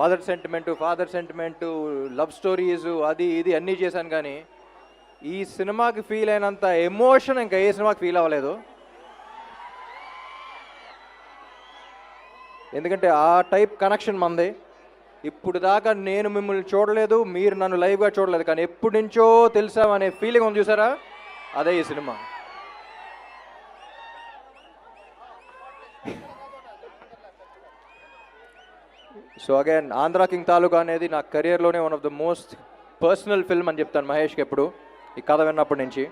Mother sentiment, father sentiment, love stories, అది ఇది అన్నీ చేశాను. కానీ ఈ సినిమాకి ఫీల్ అయినంత ఎమోషన్ ఇంకా ఏ సినిమాకి ఫీల్ అవ్వలేదు. ఎందుకంటే ఆ టైప్ కనెక్షన్ మంది. ఇప్పుడు దాకా నేను మిమ్మల్ని చూడలేదు, మీరు నన్ను లైవ్గా చూడలేదు, కానీ ఎప్పటి నుంచో తెలుసామనే ఫీలింగ్ ఉంది చూసారా, అదే ఈ సినిమా. So again Andhra king Taluka అనేది నా కెరియర్లోనే one of the most personal film అని చెప్తాను మహేష్కి ఎప్పుడు. ఈ కథ విన్నప్పటి నుంచి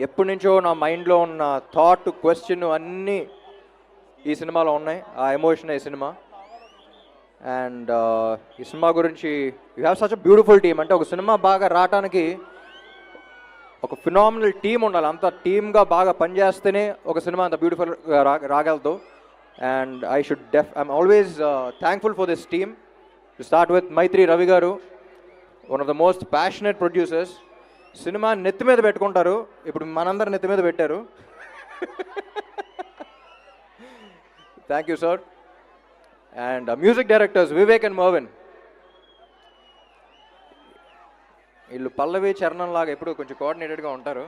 ఎప్పటి నుంచో నా మైండ్లో ఉన్న థాట్, క్వశ్చన్ అన్నీ ఈ సినిమాలో ఉన్నాయి. ఆ ఎమోషన్ ఈ సినిమా. అండ్ ఈ సినిమా గురించి you have such a beautiful team. అంటే ఒక సినిమా బాగా రావడానికి ఒక ఫినామినల్ టీమ్ ఉండాలి. అంత టీమ్గా బాగా పనిచేస్తేనే ఒక సినిమా అంత బ్యూటిఫుల్గా రాగలదు. And I'm always thankful for this team. To start with Maithri Ravi garu, one of the most passionate producers. సినిమా నెత్తి మీద పెట్టుకుంటారు, ఇప్పుడు మనందరు నెత్తి మీద పెట్టారు. Thank you sir. And music directors Vivek and Mervin. వీళ్ళు పల్లవి చరణం లాగా ఎప్పుడు కొంచెం కోఆర్డినేటెడ్గా ఉంటారు.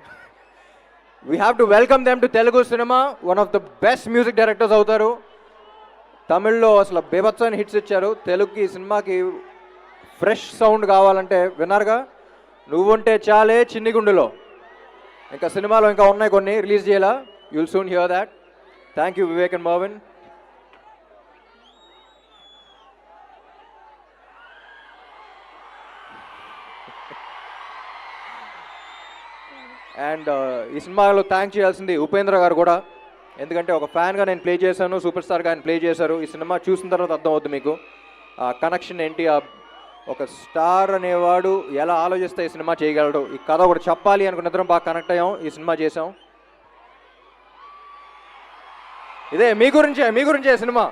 We have to welcome them to Telugu సినిమా. One of the best music directors అవుతారు. తమిళ్లో అసలు బేభత్సమైన హిట్స్ ఇచ్చారు. తెలుగుకి సినిమాకి ఫ్రెష్ సౌండ్ కావాలంటే విన్నారుగా, నువ్వుంటే చాలే, చిన్ని గుండెలో. ఇంకా సినిమాలో ఇంకా ఉన్నాయి కొన్ని, రిలీజ్ చేయాలా. You'll soon here that. Thank you Vivek and Marvin. And ఈ సినిమాలో థ్యాంక్ చేయాల్సింది ఉపేంద్ర గారు కూడా. ఎందుకంటే ఒక ఫ్యాన్గా నేను ప్లే చేశాను, సూపర్ స్టార్గా ఆయన ప్లే చేశారు. ఈ సినిమా చూసిన తర్వాత అర్థం అవుతుంది మీకు ఆ కనెక్షన్ ఏంటి. ఒక స్టార్ అనేవాడు ఎలా ఆలోచిస్తే ఈ సినిమా చేయగలడు. ఈ కథ ఒకటి చెప్పాలి అనుకున్న బాగా కనెక్ట్ అయ్యాం, ఈ సినిమా చేసాం. ఇదే మీ గురించే సినిమా.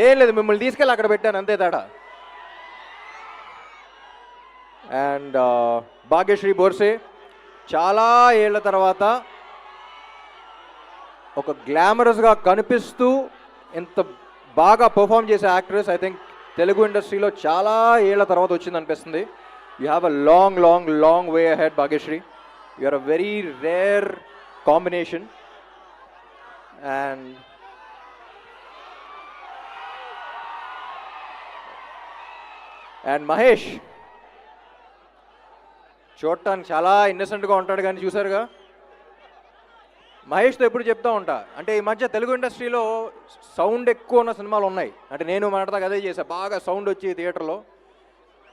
ఏం లేదు, మిమ్మల్ని తీసుకెళ్ళి అక్కడ పెట్టాను, అంతే తేడా. అండ్ భాగ్యశ్రీ బోర్సే చాలా ఏళ్ల తర్వాత ఒక గ్లామరస్గా కనిపిస్తూ ఎంత బాగా పర్ఫామ్ చేసే యాక్ట్రెస్ ఐ థింక్ తెలుగు ఇండస్ట్రీలో చాలా ఏళ్ల తర్వాత వచ్చింది అనిపిస్తుంది. You have a long long long way ahead Bhagyashree. You are a very rare combination. And Mahesh చూడటానికి చాలా ఇన్నసెంట్గా ఉంటాడు, కానీ చూసారుగా మహేష్తో ఎప్పుడు చెప్తూ ఉంటా. అంటే ఈ మధ్య తెలుగు ఇండస్ట్రీలో సౌండ్ ఎక్కువ ఉన్న సినిమాలు ఉన్నాయి. అంటే నేను మాట్లాడదాకా అదే చేశా, బాగా సౌండ్ వచ్చి థియేటర్లో.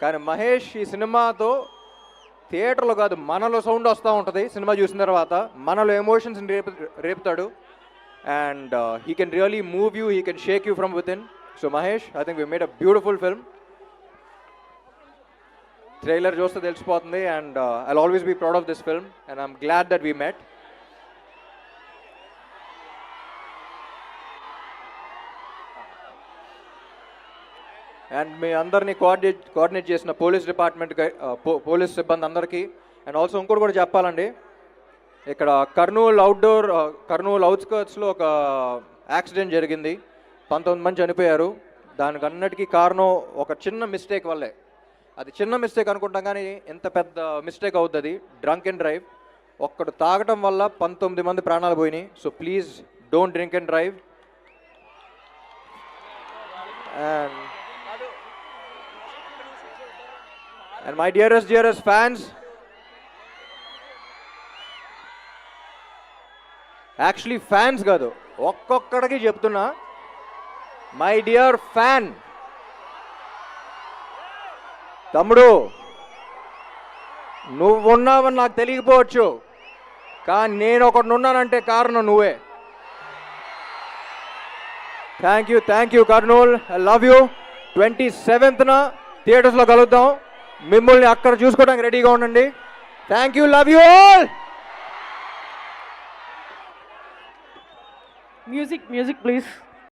కానీ మహేష్ ఈ సినిమాతో థియేటర్లో కాదు, మనలో సౌండ్ వస్తూ ఉంటుంది. సినిమా చూసిన తర్వాత మనలో ఎమోషన్స్ని రేపుతాడు. And he can really move you, he can shake you from within. So Mahesh, I think we made a beautiful film. Trailer చూస్తే తెలిసిపోతుంది. And I'll always be proud of this film and I'm glad that we met. And మీ అందరినీ coordinate చేసిన police department, police సిబ్బంది అందరికీ. And also ఇంకోటి కూడా చెప్పాలండి, ఇక్కడ కర్నూలు అవుట్స్కర్ట్స్లో ఒక యాక్సిడెంట్ జరిగింది. 19 మంది చనిపోయారు. దానికి అన్నిటికీ కారణం ఒక చిన్న మిస్టేక్ వల్లే. అది చిన్న మిస్టేక్ అనుకుంటాం, కానీ ఎంత పెద్ద మిస్టేక్ అవుతుంది. Drunk and drive. ఒక్కడు తాగటం వల్ల 19 మంది ప్రాణాలు పోయినాయి. So please don't drink and drive. And my dearest fans, actually fans కాదు, ఒక్కొక్కడికి చెప్తున్నా, మై డియర్ ఫ్యాన్, తమ్ముడు నువ్వున్నావని నాకు తెలియకపోవచ్చు, కానీ నేను ఒకటి ఉన్నానంటే కారణం నువ్వే. Thank you Kurnool, I love you. 27న థియేటర్స్లో కలుద్దాం. మిమ్మల్ని అక్కడ చూసుకోవడానికి రెడీగా ఉండండి. Thank you, love you all. Music please.